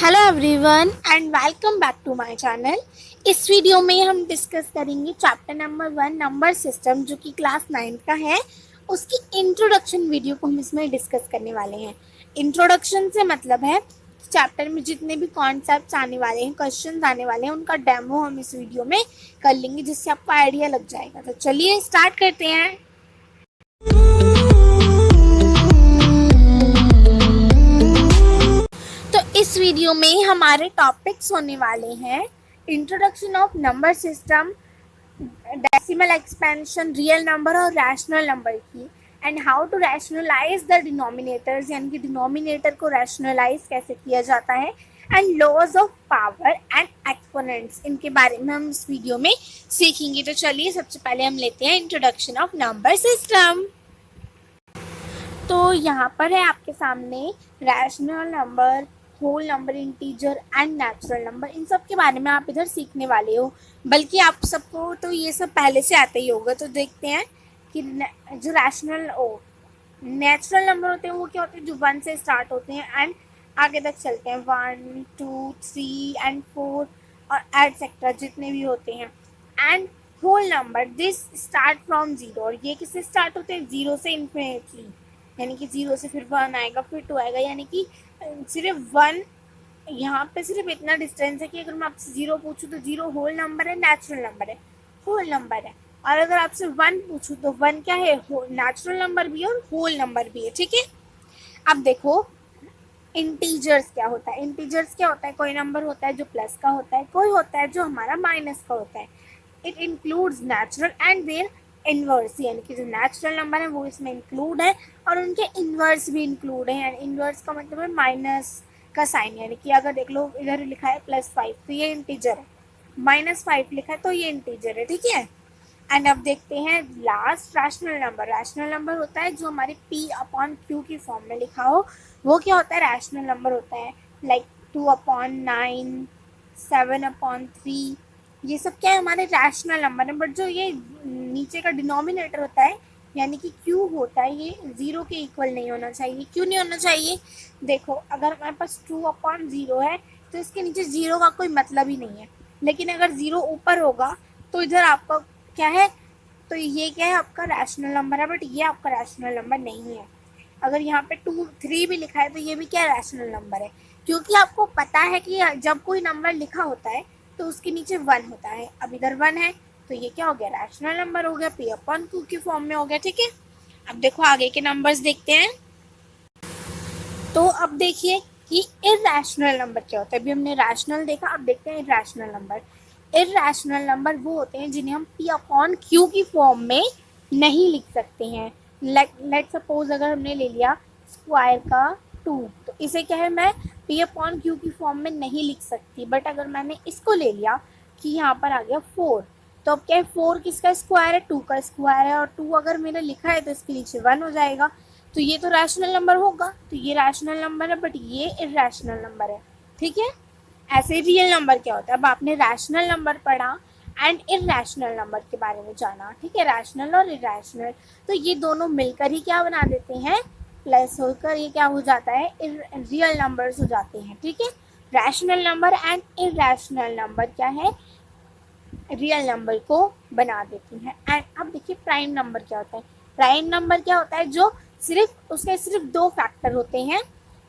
Hello everyone and welcome back to my channel. इस video में हम डिस्कस करेंगे चैप्टर नंबर 1 नंबर सिस्टम जो कि क्लास 9 का है। उसकी इंट्रोडक्शन वीडियो को हम इसमें डिस्कस करने वाले हैं। इंट्रोडक्शन से मतलब है चैप्टर में जितने भी कॉन्सेप्ट्स आने वाले हैं, क्वेश्चंस आने वाले हैं, उनका डेमो हम इस वीडियो में कर लेंगे जिससे आपको आइडिया लग जाएगा। तो चलिए स्टार्ट करते हैं। इस वीडियो में हमारे टॉपिक्स होने वाले हैं introduction of number system, decimal expansion, real number और रैशनल नंबर की, and how to rationalise the denominators, यानी कि डिनोमिनेटर को रैशनलाइज कैसे किया जाता है, and laws of power and exponents, इनके बारे में हम इस वीडियो में सीखेंगे। तो चलिए सबसे पहले हम लेते हैं इंट्रोडक्शन ऑफ नंबर सिस्टम। तो यहाँ पर है आपके सामने rational number, whole number, integer and natural number, इन सब के बारे में आप इधर सीखने वाले हो। बल्कि आप सबको तो ये सब पहले से आता ही होगा। तो देखते हैं कि जो रैशनल नेचुरल नंबर होते हैं वो क्या होते हैं, जो 1 से स्टार्ट होते हैं एंड आगे तक चलते हैं, 1 2 3 एंड 4 और एटसेट्रा जितने भी होते हैं। And whole number this start from 0, और ये किससे स्टार्ट होते हैं, 0 से इन्फिनिटली, यानी कि 0 से फिर 1 आएगा, फिर 2 आएगा, यानी कि सिर्फ 1, यहाँ पे सिर्फ इतना डिस्टेंस है कि अगर मैं आपसे 0 पूछूँ तो 0 होल नंबर है, नेचुरल नंबर है, होल नंबर है। और अगर आपसे 1 पूछूँ तो 1 क्या है, नेचुरल नंबर भी है और होल नंबर भी है। ठीक है, अब देखो इंटीजर्स क्या होता है। इंटीजर्स क्या होता है, कोई नंबर होता है जो प्लस का होता है, कोई होता है जो हमारा माइनस का होता है। It includes natural and their inverse, यानी कि जो नेचुरल नंबर है वो इसमें इंक्लूड है और उनके इनवर्स भी इंक्लूड है। यानी इनवर्स का मतलब है माइनस का साइन, यानी कि अगर देख लो इधर लिखा है +5 तो ये इंटीजर है, -5 लिखा है तो ये इंटीजर है। ठीक है, एंड अब देखते हैं last rational number. Rational number होता है जो हमारे P/Q की फॉर्म में लिखा हो, वो क्या होता है, रैशनल नंबर होता है। लाइक 2/9, 7/3, ये सब क्या है, हमारे रैशनल नंबर है। बट जो ये नीचे का डिनोमिनेटर होता है यानी कि Q होता है, ये 0 के इक्वल नहीं होना चाहिए। क्यों नहीं होना चाहिए, देखो अगर हमारे पास 2/0 है तो इसके नीचे 0 का कोई मतलब ही नहीं है। लेकिन अगर 0 ऊपर होगा तो इधर आपका क्या है, तो ये क्या है, आपका रैशनल नंबर है, बट ये आपका रैशनल नंबर नहीं है। अगर यहाँ पे 2 3 भी लिखा है तो ये भी क्या रैशनल नंबर है, क्योंकि आपको पता है कि जब कोई नंबर लिखा होता है तो उसके नीचे 1 होता है। अब इधर 1 है तो ये क्या हो गया, रैशनल नंबर हो गया, P/Q की फॉर्म में हो गया। ठीक है, अब देखो आगे के नंबर्स देखते हैं। तो अब देखिए कि इरैशनल नंबर क्या होता है। अभी हमने रैशनल देखा, अब देखते हैं इरैशनल नंबर। इरैशनल नंबर वो होते हैं जिन्हें हम P/Q की फॉर्म में नहीं लिख सकते हैं। लेट सपोज अगर हमने ले लिया स्क्वायर का 2, तो इसे क्या है, मैं P/Q की फॉर्म में नहीं लिख सकती। बट अगर मैंने इसको ले लिया कि यहाँ पर आ गया 4, तो अब क्या है, 4 किसका स्क्वायर है, 2 का स्क्वायर है, और 2 अगर मैंने लिखा है तो इसके नीचे 1 हो जाएगा, तो ये तो रैशनल नंबर होगा। तो ये रैशनल नंबर है, बट ये इरैशनल नंबर है। ठीक है, ऐसे रियल नंबर क्या होता है। अब आपने रैशनल नंबर पढ़ा एंड इरैशनल नंबर के बारे में जाना। ठीक है, रैशनल और इरैशनल, तो ये दोनों मिलकर ही क्या बना देते हैं, प्लस होकर ये क्या हो जाता है, रियल नंबर्स हो जाते हैं। ठीक है, rational number and irrational number क्या है, रियल नंबर को बना देती हैं। एंड अब देखिए प्राइम नंबर क्या होता है। प्राइम नंबर क्या होता है, जो सिर्फ 2 फैक्टर होते हैं,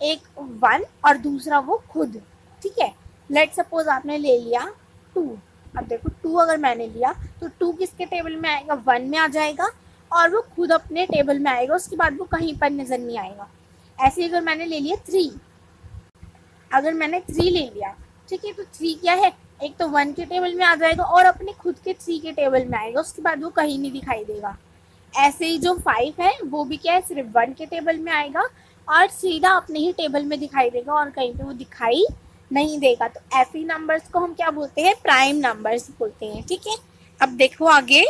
एक 1 और दूसरा वो खुद। ठीक है, लेट सपोज आपने ले लिया 2, अब देखो 2 अगर मैंने लिया तो 2 किसके टेबल में आएगा, 1 में आ जाएगा, और वो खुद अपने टेबल में आएगा, उसके बाद वो कहीं पर नजर नहीं आएगा। ऐसे अगर मैंने ले लिया 3, अगर मैंने 3 ले लिया, ठीक है, तो 3 क्या है, एक तो 1 के टेबल में आ जाएगा और अपने खुद के 3 के टेबल में आएगा, उसके बाद वो कहीं नहीं दिखाई देगा। ऐसे ही जो 5 है वो भी क्या है, सिर्फ 1 के टेबल में आएगा और सीधा अपने ही टेबल में दिखाई देगा और कहीं पे वो दिखाई नहीं देगा। तो ऐसे नंबर्स को हम क्या बोलते हैं, प्राइम नंबर्स बोलते हैं। ठीक है, अब देखो आगे।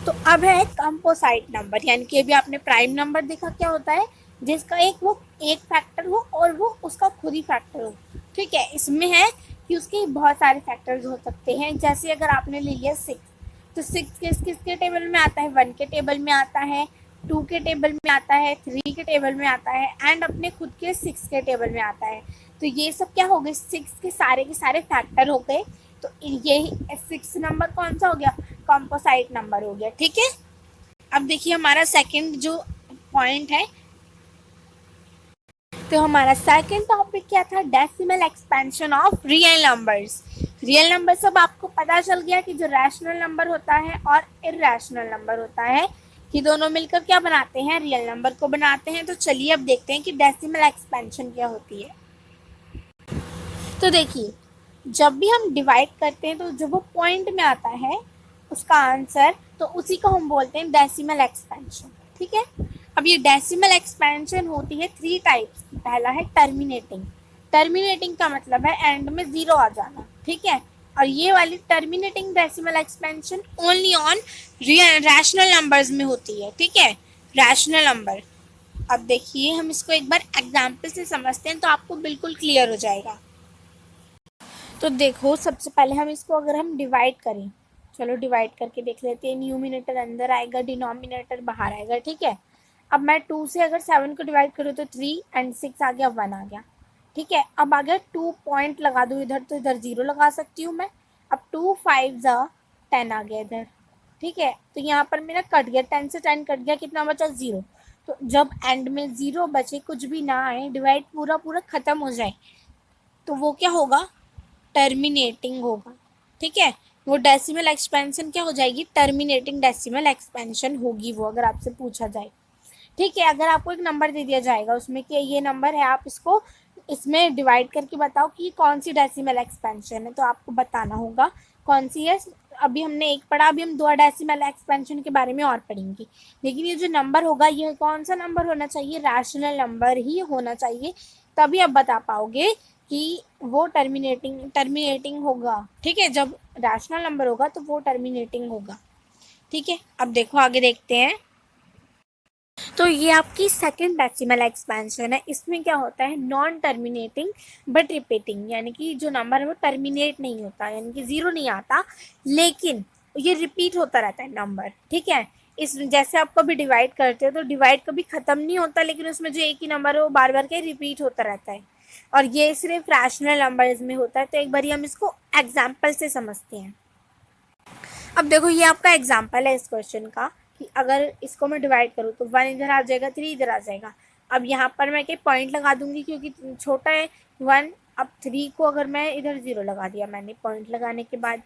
तो अब है कंपोसाइट नंबर, यानी कि अभी आपने प्राइम नंबर देखा क्या होता है, जिसका एक फैक्टर हो और वो उसका खुद ही फैक्टर हो। ठीक है, इसमें है कि उसके बहुत सारे फैक्टर्स हो सकते हैं। जैसे अगर आपने ले लिया 6, तो 6 किसके टेबल में आता है, 1 के टेबल में आता है, 2 के टेबल में आता है, 3 के टेबल में आता है, एंड अपने खुद के 6 के टेबल में आता है। तो ये सब क्या हो गए, 6 के सारे फैक्टर हो गए। तो ये 6 नंबर कौन सा हो गया, कॉम्पोसाइट नंबर हो गया। ठीक है, अब देखिए हमारा सेकंड जो पॉइंट है, तो हमारा सेकंड टॉपिक क्या था, decimal expansion of real numbers. Real number सब आपको पता चल गया कि जो रैशनल नंबर होता है और इरैशनल नंबर होता है, ये दोनों मिलकर क्या बनाते हैं, रियल नंबर को बनाते हैं। तो चलिए अब देखते हैं कि डेसिमल एक्सपेंशन क्या होती है। तो देखिए, जब भी हम डिवाइड करते हैं तो जो वो पॉइंट में आता है उसका आंसर, तो उसी को हम बोलते हैं डेसिमल एक्सपेंशन। ठीक है, अब ये डेसिमल एक्सपेंशन होती है 3 टाइप्स की। पहला है टर्मिनेटिंग। टर्मिनेटिंग का मतलब है एंड में 0 आ जाना। ठीक है, और ये वाली terminating decimal expansion only on rational numbers में होती है। ठीक है, रैशनल नंबर। अब देखिए हम इसको एक बार एग्जाम्पल से समझते हैं तो आपको बिल्कुल क्लियर हो जाएगा। तो देखो, सबसे पहले हम इसको अगर हम डिवाइड करें, चलो डिवाइड करके देख लेते हैं। न्यूमिनेटर अंदर आएगा, डिनोमिनेटर बाहर आएगा। ठीक है, अब मैं 2 से अगर 7 को डिवाइड करूँ तो 3 एंड 6 आ गया, 1 आ गया। ठीक है, अब अगर 2 पॉइंट लगा दूँ इधर तो इधर 0 लगा सकती हूँ मैं। अब 2 5 जा 10 आ गया इधर। ठीक है, तो यहाँ पर मेरा कट गया, 10 से 10 कट गया, कितना बचा, 0। तो जब एंड में 0 बचे, कुछ भी ना आए, डिवाइड पूरा पूरा ख़त्म हो जाए, तो वो क्या होगा, टर्मिनेटिंग होगा। ठीक है, वो डेसिमल एक्सपेंशन क्या हो जाएगी, टर्मिनेटिंग डेसिमल एक्सपेंशन होगी वो, अगर आपसे पूछा जाए। ठीक है, अगर आपको एक नंबर दे दिया जाएगा उसमें कि ये नंबर है, आप इसको इसमें डिवाइड करके बताओ कि कौन सी डेसिमल एक्सपेंशन है, तो आपको बताना होगा कौन सी है। अभी हमने एक पढ़ा, अभी हम 2 डेसिमल एक्सपेंशन के बारे में और पढ़ेंगे। लेकिन ये जो नंबर होगा, ये कौन सा नंबर होना चाहिए, रैशनल नंबर ही होना चाहिए, तभी आप बता पाओगे कि वो टर्मिनेटिंग होगा। ठीक है, जब रैशनल नंबर होगा तो वो टर्मिनेटिंग होगा। ठीक है, अब देखो आगे देखते हैं। तो ये आपकी सेकंड डेसिमल एक्सपेंशन है। इसमें क्या होता है, नॉन टर्मिनेटिंग बट रिपीटिंग, यानी कि जो नंबर है वो टर्मिनेट नहीं होता, यानी कि 0 नहीं आता, लेकिन ये रिपीट होता रहता है नंबर। ठीक है, इस जैसे आप कभी डिवाइड करते हो तो डिवाइड कभी ख़त्म नहीं होता, लेकिन उसमें जो एक ही नंबर है वो बार बार के रिपीट होता रहता है, और ये सिर्फ रैशनल नंबर्स में होता है। तो एक बार हम इसको एग्जाम्पल से समझते हैं। अब देखो, ये आपका एग्जाम्पल है इस क्वेश्चन का, कि अगर इसको मैं डिवाइड करूँ तो 1 इधर आ जाएगा, 3 इधर आ जाएगा। अब यहाँ पर मैं क्या पॉइंट लगा दूंगी क्योंकि छोटा है 1। अब 3 को अगर मैं इधर 0 लगा दिया मैंने पॉइंट लगाने के बाद,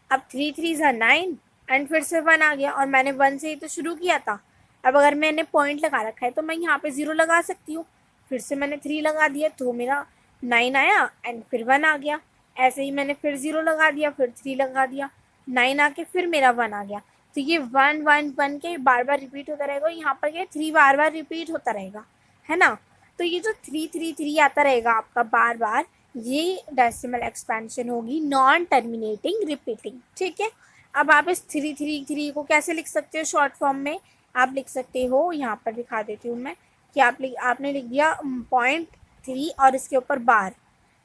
अब 3 3 ज़ा 9 एंड फिर से 1 आ गया, और मैंने 1 से ही तो शुरू किया था। अब अगर मैंने पॉइंट लगा रखा है तो मैं यहाँ पे 0 लगा सकती हूँ, फिर से मैंने 3 लगा दिया तो मेरा 9 आया एंड फिर 1 आ गया। ऐसे ही मैंने फिर 0 लगा दिया, फिर 3 लगा दिया, 9 आके फिर मेरा 1 आ गया। तो ये 1 1 1 के बार बार रिपीट होता रहेगा, यहाँ पर क्या 3 बार बार रिपीट होता रहेगा, है ना। तो ये जो 3 3 3 आता रहेगा आपका बार बार, ये डेसिमल एक्सपेंशन होगी, नॉन टर्मिनेटिंग रिपीटिंग। ठीक है, अब आप इस 3 3 3 को कैसे लिख सकते हो शॉर्ट फॉर्म में, आप लिख सकते हो, यहाँ पर दिखा देती हूँ मैं, कि आपने लिख दिया 0.3 और इसके ऊपर बार।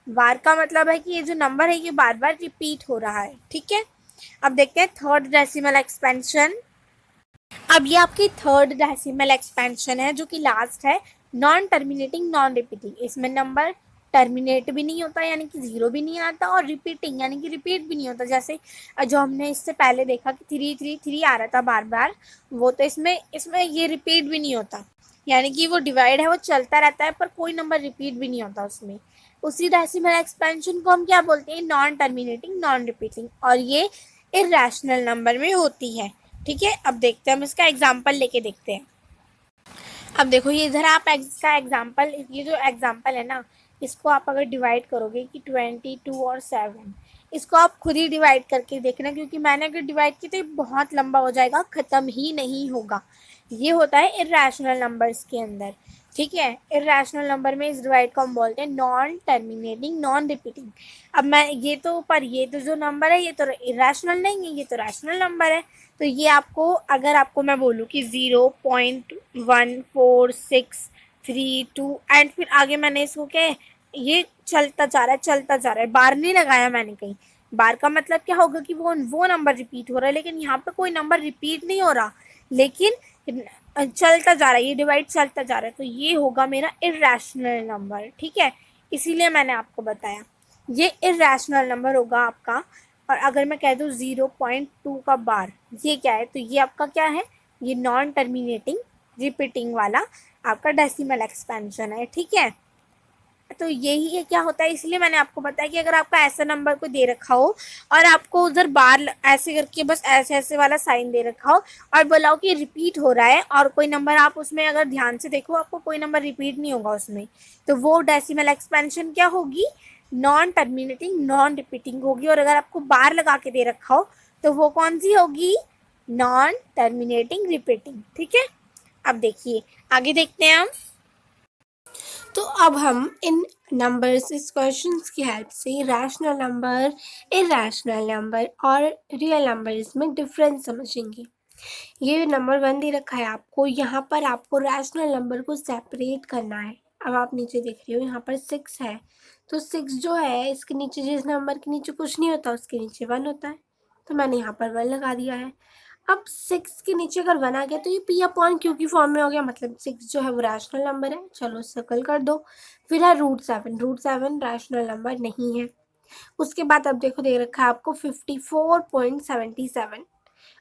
बार का मतलब है कि ये जो नंबर है ये बार बार रिपीट हो रहा है। ठीक है, अब देखते हैं थर्ड डेसिमल एक्सपेंशन। अब ये आपकी थर्ड डेसिमल एक्सपेंशन है, जो कि लास्ट है, नॉन टर्मिनेटिंग नॉन रिपीटिंग। इसमें नंबर टर्मिनेट भी नहीं होता, यानी कि 0 भी नहीं आता, और रिपीटिंग यानी कि रिपीट भी नहीं होता। जैसे जो हमने इससे पहले देखा कि 3 3 3 आ रहा था बार बार, वो तो इसमें ये रिपीट भी नहीं होता, यानी कि वो डिवाइड है, वो चलता रहता है, पर कोई नंबर रिपीट भी नहीं होता उसमें। उसी डेसिमल एक्सपेंशन को हम क्या बोलते हैं, नॉन टर्मिनेटिंग नॉन रिपीटिंग, और ये इरैशनल नंबर में होती है। ठीक है, अब देखते हैं, हम इसका एग्जाम्पल लेके देखते हैं। अब देखो, ये इधर आप इसका एग्जाम्पल, ये जो एग्जाम्पल है ना, इसको आप अगर डिवाइड करोगे कि 22 और 7, इसको आप खुद ही डिवाइड करके देखना, क्योंकि मैंने अगर डिवाइड की तो ये बहुत लंबा हो जाएगा, ख़त्म ही नहीं होगा। ये होता है इरैशनल नंबर्स के अंदर। ठीक है, इरैशनल नंबर में इस डिवाइड को हम बोलते हैं नॉन टर्मिनेटिंग नॉन रिपीटिंग। अब मैं ये तो जो नंबर है ये तो इरैशनल नहीं है, ये तो रैशनल नंबर है। तो ये आपको, अगर आपको मैं बोलूँ कि 0.1463 एंड फिर आगे मैंने इसको क्या है, ये चलता जा रहा है चलता जा रहा है, बार नहीं लगाया मैंने कहीं। बार का मतलब क्या होगा कि वो नंबर रिपीट हो रहा है, लेकिन यहाँ पे कोई नंबर रिपीट नहीं हो रहा, लेकिन चलता जा रहा है, ये डिवाइड चलता जा रहा है, तो ये होगा मेरा इरैशनल नंबर। ठीक है, इसीलिए मैंने आपको बताया ये इरेशनल नंबर होगा आपका। और अगर मैं कह दूँ 0.2 का बार, ये क्या है, तो ये आपका क्या है, ये नॉन टर्मिनेटिंग रिपीटिंग वाला आपका डेसिमल एक्सपेंशन है, ठीक है। तो यही है क्या होता है, इसलिए मैंने आपको बताया कि अगर आपका ऐसा नंबर कोई दे रखा हो और आपको उधर बार ऐसे करके बस ऐसे ऐसे वाला साइन दे रखा हो और बोला हो कि रिपीट हो रहा है, और कोई नंबर आप उसमें अगर ध्यान से देखो आपको कोई नंबर रिपीट नहीं होगा उसमें, तो वो डेसिमल एक्सपेंशन क्या होगी, नॉन टर्मिनेटिंग नॉन रिपीटिंग होगी। और अगर आपको बार लगा के दे रखा हो तो वो कौन सी होगी, नॉन टर्मिनेटिंग रिपीटिंग, ठीक है। अब देखिए आगे देखते हैं हम। तो अब हम इन नंबर्स, इस क्वेश्चंस की हेल्प से रैशनल नंबर, इरेशनल नंबर और रियल नंबर्स में डिफरेंस समझेंगे। ये नंबर 1 दे रखा है आपको, यहाँ पर आपको रैशनल नंबर को सेपरेट करना है। अब आप नीचे देख रहे हो यहाँ पर 6 है, तो 6 जो है इसके नीचे, जिस नंबर के नीचे कुछ नहीं होता उसके नीचे 1 होता है, तो मैंने यहाँ पर 1 लगा दिया है। अब 6 के नीचे अगर 1 आ गया तो ये P/Q की फॉर्म में हो गया, मतलब 6 जो है वो रैशनल नंबर है, चलो सर्कल कर दो। फिर है √7, √7 रैशनल नंबर नहीं है। उसके बाद अब देखो दे रखा है आपको 54.77।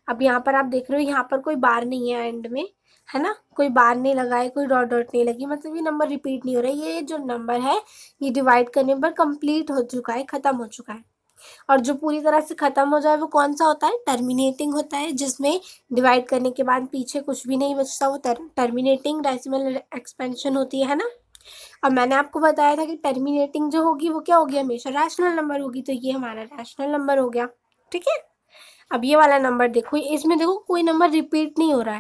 अब यहाँ पर आप देख रहे हो यहाँ पर कोई बार नहीं है एंड में, है ना, कोई बार नहीं लगा है, कोई डॉट डॉट नहीं लगी, मतलब ये नंबर रिपीट नहीं हो रहा है। ये जो नंबर है ये डिवाइड करने पर कंप्लीट हो चुका है, खत्म हो चुका है। और जो पूरी तरह से खत्म हो जाए वो कौन सा होता है, टर्मिनेटिंग होता है, जिसमें डिवाइड करने के बाद पीछे कुछ भी नहीं बचता, वो टर्मिनेटिंग डेसिमल एक्सपेंशन होती है ना। अब मैंने आपको बताया था कि टर्मिनेटिंग जो होगी वो क्या होगी, हमेशा रैशनल नंबर होगी, तो ये हमारा रैशनल नंबर हो गया, ठीक है। अब ये वाला नंबर देखो, इसमें देखो कोई नंबर रिपीट नहीं हो रहा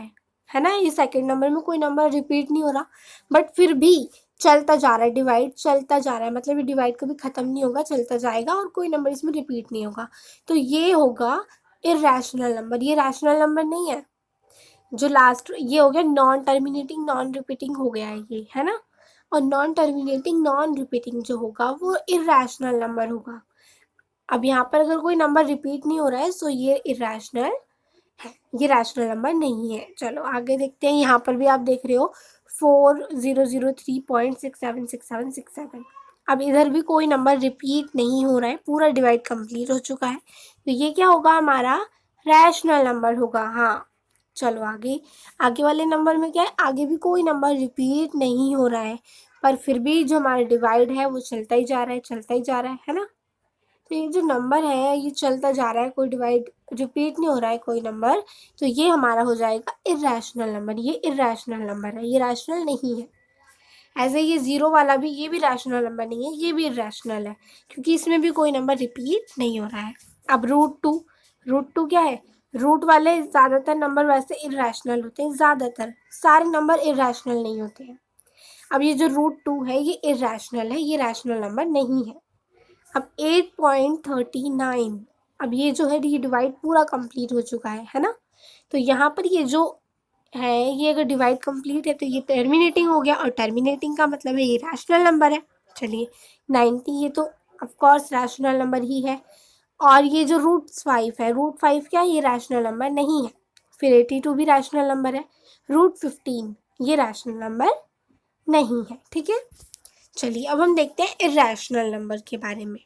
है ना, ये सेकंड नंबर में कोई नंबर रिपीट नहीं हो रहा, बट फिर भी चलता जा रहा है, डिवाइड चलता जा रहा है, मतलब ये डिवाइड कभी खत्म नहीं होगा, चलता जाएगा और कोई नंबर इसमें रिपीट नहीं होगा, तो ये होगा इरेशनल नंबर, ये रैशनल नंबर नहीं है। जो लास्ट ये हो गया नॉन टर्मिनेटिंग नॉन रिपीटिंग हो गया है ये, है ना। और नॉन टर्मिनेटिंग नॉन रिपीटिंग जो होगा वो इरेशनल नंबर होगा। अब यहाँ पर अगर कोई नंबर रिपीट नहीं हो रहा है सो ये इरेशनल है, ये रैशनल नंबर नहीं है। चलो आगे देखते हैं, यहाँ पर भी आप देख रहे हो 4003.676767। अब इधर भी कोई नंबर रिपीट नहीं हो रहा है, पूरा डिवाइड कंप्लीट हो चुका है, तो ये क्या होगा, हमारा रैशनल नंबर होगा। हाँ चलो आगे, आगे वाले नंबर में क्या है, आगे भी कोई नंबर रिपीट नहीं हो रहा है, पर फिर भी जो हमारा डिवाइड है वो चलता ही जा रहा है, चलता ही जा रहा है ना। तो ये जो नंबर है ये चलता जा रहा है, कोई डिवाइड रिपीट नहीं हो रहा है कोई नंबर, तो ये हमारा हो जाएगा इरेशनल नंबर। ये इरेशनल नंबर है, ये रैशनल नहीं है। ऐसे ये 0 वाला भी, ये भी रैशनल नंबर नहीं है, ये भी इरेशनल है, क्योंकि इसमें भी कोई नंबर रिपीट नहीं हो रहा है। अब √2, √2 क्या है, रूट वाले ज़्यादातर नंबर वैसे इरेशनल होते हैं, ज़्यादातर सारे नंबर इरेशनल नहीं होते हैं। अब ये जो √2 है ये इरेशनल है, ये रैशनल नंबर नहीं है। अब 8.39, अब ये जो है ये डिवाइड पूरा कंप्लीट हो चुका है ना। तो यहाँ पर ये जो है ये अगर डिवाइड कंप्लीट है तो ये टर्मिनेटिंग हो गया, और टर्मिनेटिंग का मतलब है ये रैशनल नंबर है। चलिए 90 ये तो ऑफकोर्स रैशनल नंबर ही है। और ये जो √5 है, √5 क्या है, ये रैशनल नंबर नहीं है। फिर 82 भी रैशनल नंबर है। √15 ये रैशनल नंबर नहीं है, ठीक है। चलिए अब हम देखते हैं इरेशनल नंबर के बारे में।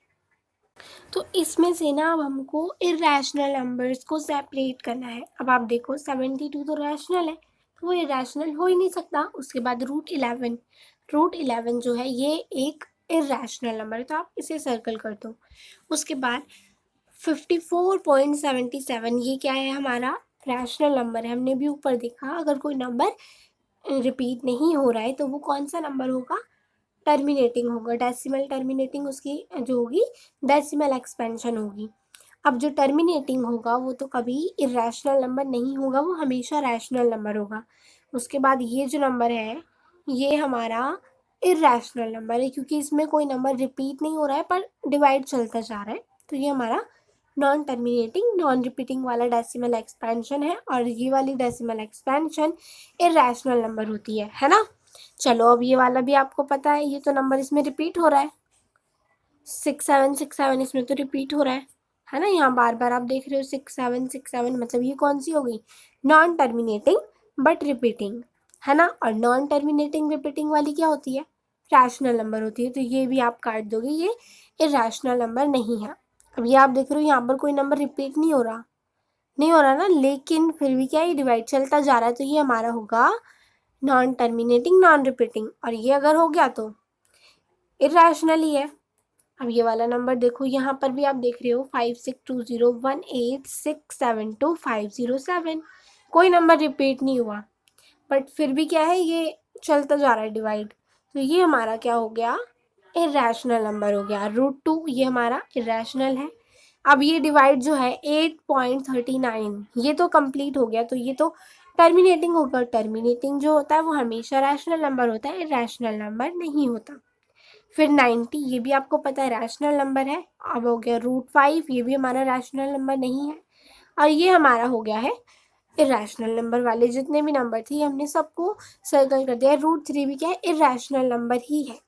तो इसमें से ना अब हमको इरेशनल नंबर्स को सेपरेट करना है। अब आप देखो 72 तो रैशनल है, तो वो इरेशनल हो ही नहीं सकता। उसके बाद √11 जो है ये एक इरेशनल नंबर है, तो आप इसे सर्कल कर दो। उसके बाद 54.77 ये क्या है, हमारा रैशनल नंबर है। हमने भी ऊपर देखा अगर कोई नंबर रिपीट नहीं हो रहा है तो वो कौन सा नंबर होगा, टर्मिनेटिंग होगा, डेसिमल टर्मिनेटिंग उसकी जो होगी डेसिमल एक्सपेंशन होगी। अब जो टर्मिनेटिंग होगा वो तो कभी इरेशनल नंबर नहीं होगा, वो हमेशा रैशनल नंबर होगा। उसके बाद ये जो नंबर है ये हमारा इरेशनल नंबर है, क्योंकि इसमें कोई नंबर रिपीट नहीं हो रहा है पर डिवाइड चलता जा रहा है, तो ये हमारा नॉन टर्मिनेटिंग नॉन रिपीटिंग वाला डेसिमल एक्सपेंशन है, और ये वाली डेसिमल एक्सपेंशन इरेशनल नंबर होती है ना। चलो अब ये वाला भी आपको पता है, ये तो नंबर इसमें रिपीट हो रहा है, 6767 इसमें तो रिपीट हो रहा है ना। यहाँ बार बार आप देख रहे हो 6767, मतलब ये कौन सी हो गई, नॉन टर्मिनेटिंग बट रिपीटिंग, है ना। और नॉन टर्मिनेटिंग रिपीटिंग वाली क्या होती है, रैशनल नंबर होती है, तो ये भी आप काट दोगे, ये इरैशनल नंबर नहीं है। अब ये आप देख रहे हो यहाँ पर कोई नंबर रिपीट नहीं हो रहा, ना, लेकिन फिर भी क्या, ये डिवाइड चलता जा रहा है, तो ये हमारा होगा नॉन टर्मिनेटिंग नॉन रिपीटिंग, और ये अगर हो गया तो इरैशनल ही है। अब ये वाला नंबर देखो, यहाँ पर भी आप देख रहे हो 562018672507, कोई नंबर रिपीट नहीं हुआ, बट फिर भी क्या है, ये चलता जा रहा है डिवाइड, तो ये हमारा क्या हो गया, इरैशनल नंबर हो गया। √2 ये हमारा इरैशनल है। अब ये डिवाइड जो है 8.39, ये तो कंप्लीट हो गया, तो ये तो टर्मिनेटिंग होगा। टर्मिनेटिंग जो होता है वो हमेशा रैशनल नंबर होता है, इरैशनल नंबर नहीं होता। फिर 90, ये भी आपको पता है रैशनल नंबर है। अब हो गया √5, ये भी हमारा रैशनल नंबर नहीं है। और ये हमारा हो गया है इरैशनल नंबर वाले जितने भी नंबर थे, हमने सबको सर्कल कर दिया। √3 भी क्या है, इरैशनल नंबर ही है।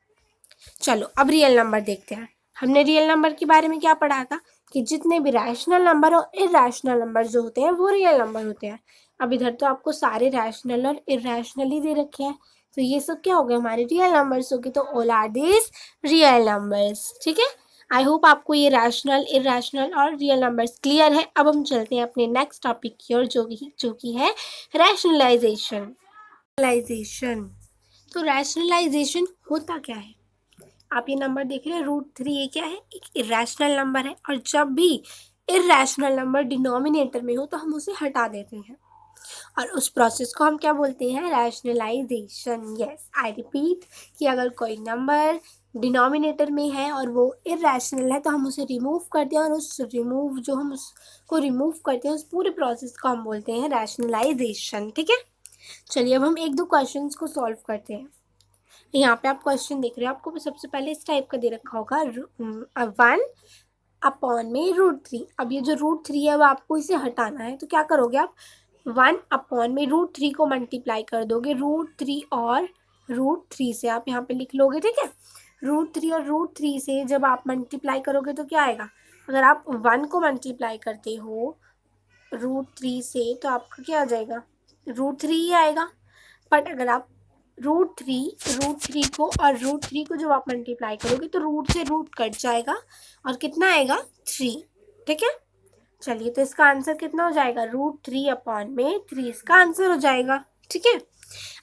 चलो अब रियल नंबर देखते हैं। हमने रियल नंबर के बारे में क्या पढ़ा था कि जितने भी रैशनल नंबर और इरैशनल नंबर जो होते हैं वो रियल नंबर होते हैं। अब इधर तो आपको सारे रैशनल और इरैशनल ही दे रखे हैं, तो ये सब क्या हो गए, हमारे रियल नंबर्स हो गए। तो all are this real numbers. ठीक है, आई होप आपको ये रैशनल, इरैशनल और रियल नंबर्स क्लियर है। अब हम चलते हैं अपने नेक्स्ट टॉपिक की ओर, जो कि है रैशनलाइजेशन। तो रैशनलाइजेशन होता क्या है, आप ये नंबर देख रहे हैं √3, ये क्या है, एक इरैशनल नंबर है, और जब भी इरैशनल नंबर डिनोमिनेटर में हो तो हम उसे हटा देते हैं, और उस प्रोसेस को हम क्या बोलते हैं, रैशनलाइजेशन। यस, आई रिपीट कि अगर कोई नंबर डिनोमिनेटर में है और वो इरैशनल है तो हम उसे रिमूव करते हैं, और जो हम उसको रिमूव करते हैं उस पूरे प्रोसेस को हम बोलते हैं रैशनलाइजेशन। ठीक है, चलिए अब हम एक दो क्वेश्चंस को सॉल्व करते हैं। यहाँ पे आप क्वेश्चन देख रहे हो, आपको सबसे पहले इस टाइप का दे रखा होगा 1/√3। अब ये जो √3 है वो आपको इसे हटाना है, तो क्या करोगे आप, 1/√3 को मल्टीप्लाई कर दोगे √3 और √3 से, आप यहाँ पे लिख लोगे। ठीक है, √3 और √3 से जब आप मल्टीप्लाई करोगे तो क्या आएगा, अगर आप 1 को मल्टीप्लाई करते हो √3 से तो आपका क्या आ जाएगा, √3 ही आएगा। बट अगर आप √3 को और √3 को जब आप मल्टीप्लाई करोगे तो रूट से रूट कट जाएगा और कितना आएगा, 3। ठीक है, चलिए तो इसका आंसर कितना हो जाएगा, √3/3 इसका आंसर हो जाएगा। ठीक है,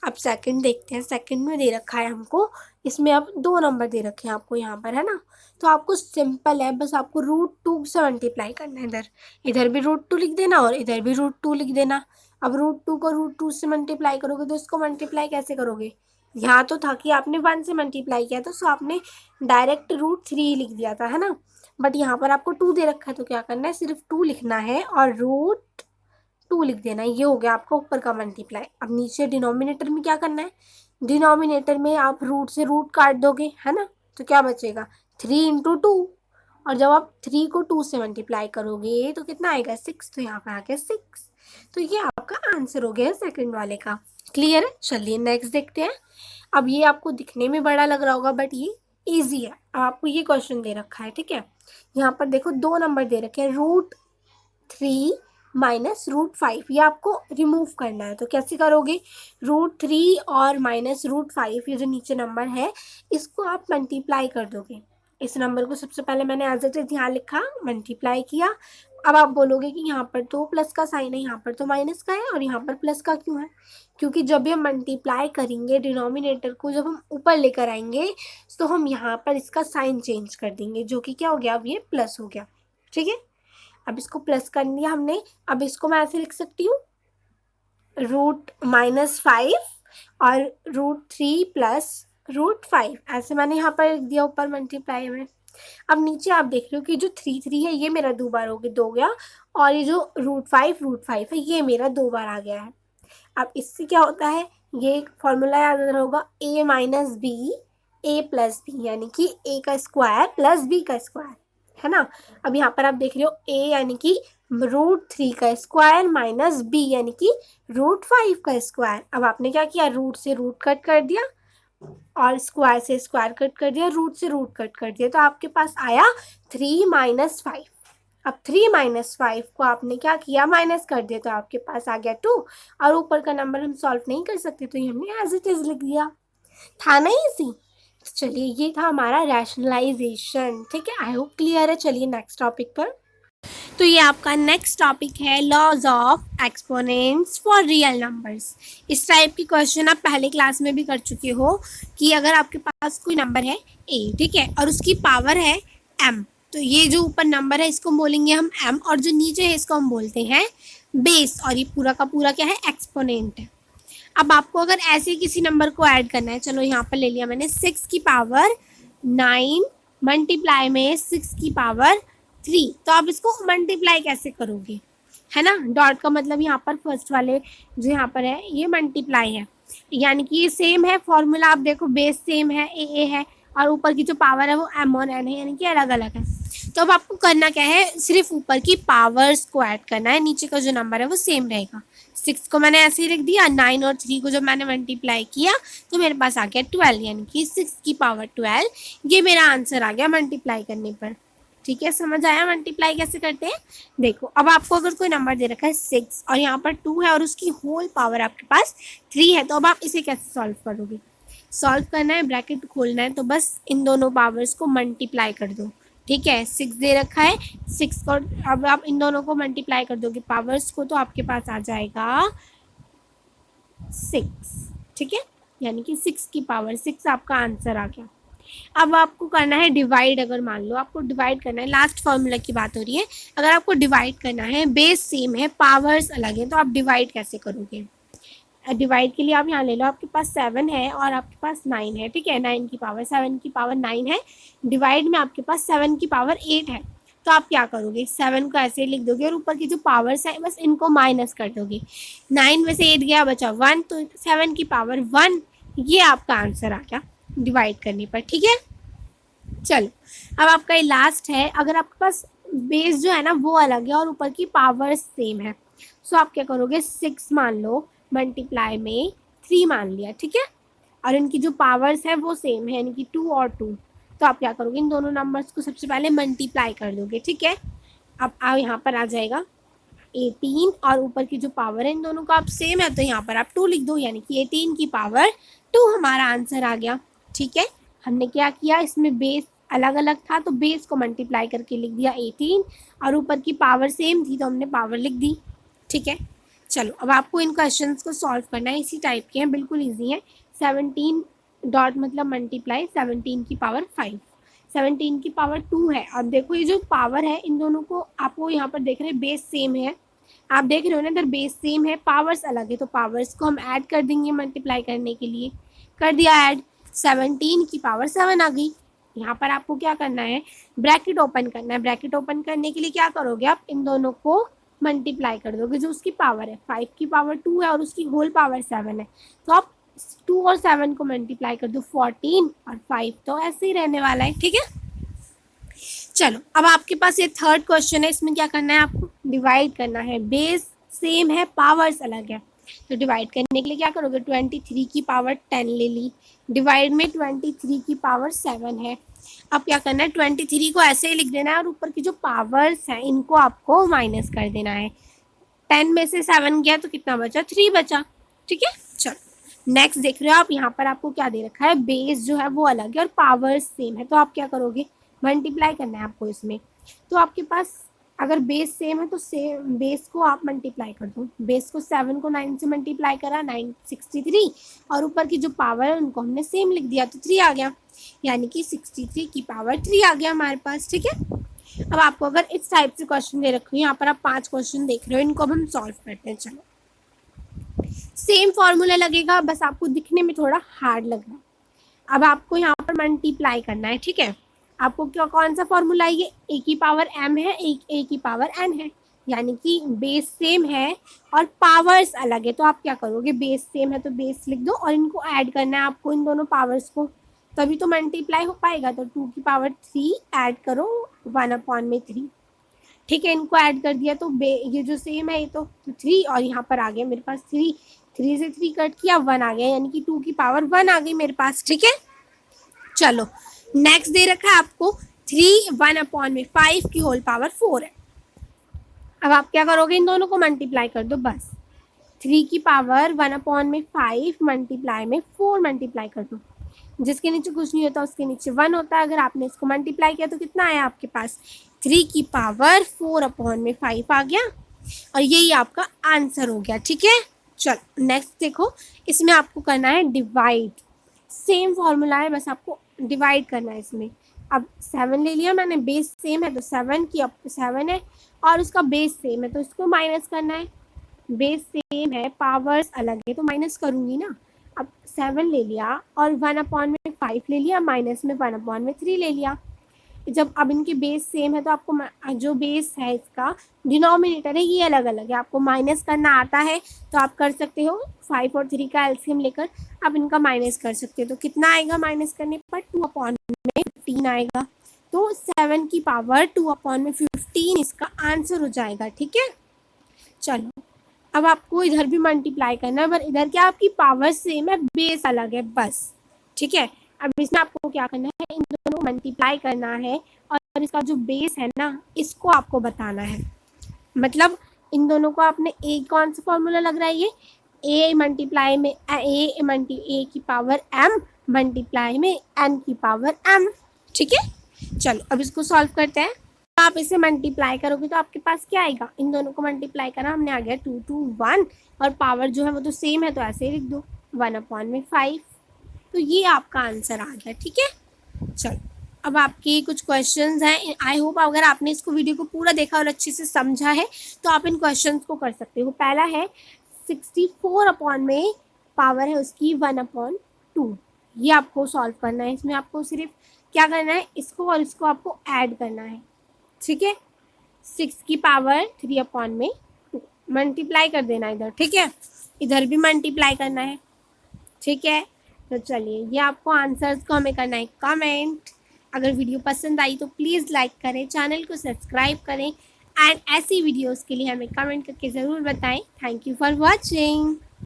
अब सेकंड देखते हैं। सेकंड में दे रखा है हमको, इसमें अब 2 नंबर दे रखे हैं आपको यहाँ पर, है ना, तो आपको सिंपल है, बस आपको √2 से मल्टीप्लाई करना है। इधर भी √2 लिख देना और इधर भी √2 लिख देना। अब √2 को √2 से मल्टीप्लाई करोगे तो इसको मल्टीप्लाई कैसे करोगे, यहाँ तो था कि आपने 1 से मल्टीप्लाई किया था, सो आपने डायरेक्ट √3 लिख दिया था, है ना, बट यहाँ पर आपको 2 दे रखा है, तो क्या करना है, सिर्फ 2 लिखना है और √2 लिख देना है। ये हो गया आपका ऊपर का मल्टीप्लाई। अब नीचे डिनोमिनेटर में क्या करना है, डिनोमिनेटर में आप रूट से रूट काट दोगे, है ना, तो क्या बचेगा, 3 × 2, और जब आप 3 को 2 से मल्टीप्लाई करोगे तो कितना आएगा, 6, तो यहाँ पर आ गया 6। तो ये आपका आंसर हो गया सेकंड वाले का। क्लियर है, चलिए नेक्स्ट देखते हैं। अब ये आपको दिखने में बड़ा लग रहा होगा बट ये ईजी है। अब आपको ये क्वेश्चन दे रखा है, ठीक है, यहाँ पर देखो 2 नंबर दे रखे हैं, √3 माइनस √5, ये आपको रिमूव करना है, तो कैसे करोगे, √3 और माइनस √5, ये जो नीचे नंबर है इसको आप मल्टीप्लाई कर दोगे। इस नंबर को सबसे पहले मैंने एज इट इज यहाँ लिखा, मल्टीप्लाई किया। अब आप बोलोगे कि यहाँ पर तो प्लस का साइन है, यहाँ पर तो माइनस का है, और यहाँ पर प्लस का क्यों है, क्योंकि जब भी हम मल्टीप्लाई करेंगे डिनोमिनेटर को जब हम ऊपर लेकर आएंगे तो हम यहाँ पर इसका साइन चेंज कर देंगे, जो कि क्या हो गया, अब ये प्लस हो गया। ठीक है, अब इसको प्लस कर लिया हमने। अब इसको मैं ऐसे लिख सकती हूँ, √-5 और √3 प्लस √5, ऐसे मैंने यहाँ पर लिख दिया ऊपर मल्टीप्लाई में। अब नीचे आप देख रहे हो कि जो 3 है ये मेरा 2 बार हो गया, और ये जो √5 है ये मेरा 2 बार आ गया है। अब इससे क्या होता है, ये एक फॉर्मूला याद होगा, a minus b a plus b, यानी कि a का स्क्वायर प्लस b का स्क्वायर, है ना। अब यहाँ पर आप देख रहे हो a यानी कि √3 का स्क्वायर माइनस b यानी कि √5 का स्क्वायर। अब आपने क्या किया, रूट से रूट कट कर दिया और स्क्वायर से स्क्वायर कट कर दिया, रूट से रूट कट कर दिया, तो आपके पास आया 3 - 5। अब 3 - 5 को आपने क्या किया, माइनस कर दिया, तो आपके पास आ गया 2, और ऊपर का नंबर हम सॉल्व नहीं कर सकते तो ये हमने एज इट इज लिख दिया। था ना इजी। चलिए ये था हमारा रैशनलाइजेशन, ठीक है। आई होप क्लियर है। चलिए नेक्स्ट टॉपिक पर। तो ये आपका नेक्स्ट टॉपिक है laws of exponents for real numbers. इस टाइप की क्वेश्चन आप पहले क्लास में भी कर चुके हो कि अगर आपके पास कोई नंबर है ए, ठीक है, और उसकी पावर है एम, तो ये जो ऊपर नंबर है इसको बोलेंगे हम एम, और जो नीचे है इसको हम बोलते हैं बेस, और ये पूरा का पूरा क्या है, एक्सपोनेंट है। अब आपको अगर ऐसे किसी नंबर को ऐड करना है, चलो यहाँ पर ले लिया मैंने 6 की पावर 9 मल्टीप्लाई में 6 की पावर 3, तो आप इसको मल्टीप्लाई कैसे करोगे, है ना। डॉट का मतलब यहाँ पर फर्स्ट वाले जो यहाँ पर है ये मल्टीप्लाई है, यानी कि ये सेम है फॉर्मूला। आप देखो बेस सेम है, ए है, और ऊपर की जो पावर है वो एम और एन है, यानी कि अलग अलग है। तो अब आपको करना क्या है, सिर्फ ऊपर की पावर्स को ऐड करना है, नीचे का जो नंबर है वो सेम रहेगा। 6 को मैंने ऐसे ही लिख दिया, 9 और 3 को जब मैंने मल्टीप्लाई किया तो मेरे पास आ गया 12, यानी कि 6 की पावर 12, ये मेरा आंसर आ गया मल्टीप्लाई करने पर। ठीक है, समझ आया मल्टीप्लाई कैसे करते हैं। देखो अब आपको अगर कोई नंबर दे रखा है 6 और यहाँ पर 2 है और उसकी होल पावर आपके पास 3 है, तो अब आप इसे कैसे सॉल्व करोगे। सॉल्व करना है, ब्रैकेट खोलना है, तो बस इन दोनों पावर्स को मल्टीप्लाई कर दो। ठीक है, 6 दे रखा है, 6 को अब आप इन दोनों को मल्टीप्लाई कर दोगे पावर्स को, तो आपके पास आ जाएगा 6। ठीक है, यानी कि 6 की पावर 6 आपका आंसर आ गया। अब आपको करना है डिवाइड। अगर मान लो आपको डिवाइड करना है, लास्ट फॉर्मूला की बात हो रही है, अगर आपको डिवाइड करना है, बेस सेम है पावर्स अलग है, तो आप डिवाइड कैसे करोगे। डिवाइड के लिए आप यहाँ ले लो, आपके पास 7 है और आपके पास 9 है, ठीक है, 9 की पावर 7 की पावर 9 है, डिवाइड में आपके पास 7 की पावर 8 है, तो आप क्या करोगे, 7 को ऐसे लिख दोगे और ऊपर की जो पावर्स है बस इनको माइनस कर दोगे। 9 में से 8 गया, बचा 1, तो 7 की पावर 1, ये आपका आंसर आ गया डिवाइड करने पर। ठीक है, चलो अब आपका ये लास्ट है। अगर आपके पास बेस जो है ना वो अलग है और ऊपर की पावर्स सेम है, सो आप क्या करोगे, 6 मान लो मल्टीप्लाई में 3 मान लिया, ठीक है, और इनकी जो पावर्स है वो सेम है, यानी कि 2 और 2, तो आप क्या करोगे, इन दोनों नंबर्स को सबसे पहले मल्टीप्लाई कर दोगे। ठीक है, अब आप यहाँ पर आ जाएगा 18 और ऊपर की जो पावर है इन दोनों का आप सेम है, तो यहाँ पर आप 2 लिख दो, यानी कि 18 की पावर 2 हमारा आंसर आ गया। ठीक है, हमने क्या किया, इसमें बेस अलग अलग था तो बेस को मल्टीप्लाई करके लिख दिया 18, और ऊपर की पावर सेम थी तो हमने पावर लिख दी। ठीक है, चलो अब आपको इन क्वेश्चंस को सॉल्व करना है, इसी टाइप के हैं, बिल्कुल ईजी है। 17 डॉट मतलब मल्टीप्लाई 17 की पावर 5, 17 की पावर 2 है। अब देखो ये जो पावर है इन दोनों को आपको यहाँ पर देख रहे हैं बेस सेम है, आप देख रहे हो ना, इधर बेस सेम है पावर्स अलग है, तो पावर्स को हम ऐड कर देंगे मल्टीप्लाई करने के लिए, कर दिया ऐड, 17 की पावर 7 आ गई। यहाँ पर आपको क्या करना है, ब्रैकेट ओपन करना है। ब्रैकेट ओपन करने के लिए क्या करोगे, आप इन दोनों को मल्टीप्लाई कर दोगे, जो उसकी पावर है 5 की पावर 2 है और उसकी होल पावर 7 है, तो आप 2 और 7 को मल्टीप्लाई कर दो, 14 और 5, तो ऐसे ही रहने वाला है। ठीक है, चलो अब आपके पास ये थर्ड क्वेश्चन है, इसमें क्या करना है, आपको डिवाइड करना है, बेस सेम है पावर्स अलग है, तो डिवाइड करने के लिए क्या करोगे, 23 की पावर 10 ले ली, डिवाइड में 23 की पावर 7 है। अब क्या करना है, 23 को ऐसे ही लिख देना है और ऊपर की जो पावर्स हैं इनको आपको माइनस कर देना है। 10 में से 7 गया तो कितना बचा, 3 बचा। ठीक है, चलो नेक्स्ट देख रहे हो आप, यहाँ पर आपको क्या दे रखा है, बेस जो है वो अलग है और पावर्स सेम है, तो आप क्या करोगे, मल्टीप्लाई करना है आपको इसमें। तो आपके पास अगर बेस सेम है तो सेम बेस को आप मल्टीप्लाई कर दो, बेस को 7 को 9 से मल्टीप्लाई करा, 963, और ऊपर की जो पावर है उनको हमने सेम लिख दिया तो 3 आ गया, यानी कि 63 की पावर 3 आ गया हमारे पास। ठीक है, अब आपको अगर इस टाइप से क्वेश्चन दे रखे हो, यहाँ पर आप 5 क्वेश्चन देख रहे हो, इनको अब हम सॉल्व करते हैं। चलो सेम फॉर्मूला लगेगा, बस आपको दिखने में थोड़ा हार्ड लग रहा है। अब आपको यहाँ पर मल्टीप्लाई करना है। ठीक है, आपको क्या कौन सा फॉर्मूला है, ये ए की पावर एम है, एक ए की पावर एन है, यानी कि बेस सेम है और पावर्स अलग है, तो आप क्या करोगे, बेस सेम है तो बेस लिख दो और इनको ऐड करना है आपको, इन दोनों पावर्स को, तभी तो मल्टीप्लाई हो पाएगा। तो 2 की पावर 3 ऐड करो 1/3। ठीक है, इनको ऐड कर दिया तो ये जो सेम है ये तो 3, और यहाँ पर आ गया मेरे पास 3, 3 से 3 कट किया 1 आ गया, यानी कि 2 की पावर 1 आ गई मेरे पास। ठीक है, चलो नेक्स्ट दे रखा है आपको 3 1/5 की होल पावर 4 है। अब आप क्या करोगे, इन दोनों को मल्टीप्लाई कर दो, बस 3 की पावर 1/5 मल्टीप्लाई में 4 मल्टीप्लाई कर दो, जिसके नीचे कुछ नहीं होता उसके नीचे 1 होता है। अगर आपने इसको मल्टीप्लाई किया तो कितना आया आपके पास, 3 की पावर 4/5 आ गया और यही आपका आंसर हो गया। ठीक है, चलो नेक्स्ट देखो, इसमें आपको करना है डिवाइड। सेम फॉर्मूला है, बस आपको डिवाइड करना है इसमें। अब 7 ले लिया मैंने, बेस सेम है तो 7 की अप 7 है और उसका बेस सेम है तो इसको माइनस करना है। बेस सेम है, पावर्स अलग है तो माइनस करूँगी ना। अब 7 ले लिया और 1/5 ले लिया, माइनस में 1/3 ले लिया। जब अब इनके बेस सेम है तो आपको जो बेस है इसका डिनोमिनेटर है ये अलग अलग है, आपको माइनस करना आता है तो आप कर सकते हो। 5 और 3 का एलसीएम लेकर आप इनका माइनस कर सकते हो तो कितना आएगा माइनस करने पर, 2/15 आएगा। तो 7 की पावर 2/15 इसका आंसर हो जाएगा। ठीक है, चलो अब आपको इधर भी मल्टीप्लाई करना है, पर इधर क्या आपकी पावर सेम है, बेस अलग है बस। ठीक है, अब इसमें आपको क्या करना है, इन दोनों को मल्टीप्लाई करना है और इसका जो बेस है ना इसको आपको बताना है। मतलब इन दोनों को आपने ए, कौन सा फॉर्मूला लग रहा है ये, ए मल्टीप्लाई में ए की पावर m मल्टीप्लाई में n की पावर m। ठीक है, चलो अब इसको सॉल्व करते हैं। आप इसे मल्टीप्लाई करोगे तो आपके पास क्या आएगा, इन दोनों को मल्टीप्लाई करा हमने, आ गया 2 to 1 और पावर जो है वो तो सेम है तो ऐसे ही लिख दो 1/5। तो ये आपका आंसर आ गया। ठीक है, चलो अब आपके कुछ क्वेश्चंस हैं। आई होप अगर आपने इसको वीडियो को पूरा देखा और अच्छे से समझा है तो आप इन क्वेश्चंस को कर सकते हो। पहला है 64 अपॉन में पावर है उसकी 1/2, ये आपको सॉल्व करना है। इसमें आपको सिर्फ क्या करना है, इसको और इसको आपको ऐड करना है। ठीक है, 6 की पावर 3/2 मल्टीप्लाई कर देना इधर। ठीक है, इधर भी मल्टीप्लाई करना है। ठीक है, तो चलिए ये आपको आंसर्स को हमें करना है कमेंट। अगर वीडियो पसंद आई तो प्लीज़ लाइक करें, चैनल को सब्सक्राइब करें एंड ऐसी वीडियोस के लिए हमें कमेंट करके ज़रूर बताएं। Thank you for watching.